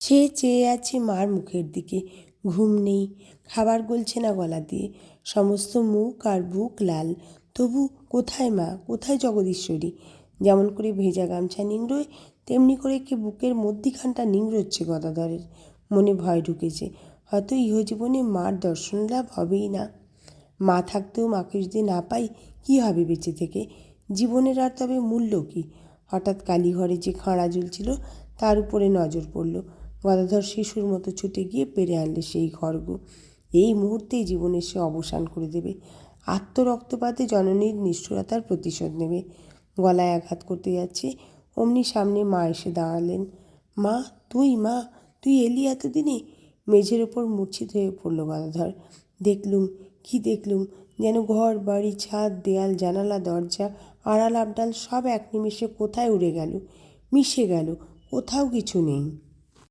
সে চেয়ে আছে মার মুখের দিকে। ঘুম নেই, খাবার গলছে না গলা দিয়ে, সমস্ত মুখ আর বুক লাল। তবু কোথায় মা, কোথায় জগদীশ্বরী? যেমন করে ভেজা গামছা নিংড়োয় তেমনি করে কি বুকের মধ্যিখানটা নিংড়োচ্ছে গদাধরের। মনে ভয় ঢুকেছে, হয়তো ইহজীবনে মার দর্শন লাভ হবেই না। মা থাকতেও মাকে যদি না পাই কী হবে বেঁচে থেকে? জীবনের আর তবে মূল্য কী? হঠাৎ কালীঘরে যে খাঁড়া ঝুলছিল তার উপরে নজর পড়ল। গদাধর শিশুর মতো ছুটে গিয়ে পেরে আনলে সেই খড়গ। এই মুহূর্তেই জীবনের সে অবসান করে দেবে। আত্মরক্তপাতে জননীর নিষ্ঠুরতার প্রতিশোধ নেবে। গলায় আঘাত করতে যাচ্ছে, অমনি সামনে মা এসে দাঁড়ালেন। মা তুই, মা তুই এলি এতদিনে? মেঝের ওপর মূর্ছিত হয়ে পড়ল গদাধর। দেখলুম, কি দেখলুম, যেন ঘর বাড়ি ছাদ দেয়াল জানালা দরজা আড়াল আবডাল সব এক নিমেষে কোথায় উড়ে গেল, মিশে গেল, কোথাও কিছু নেই।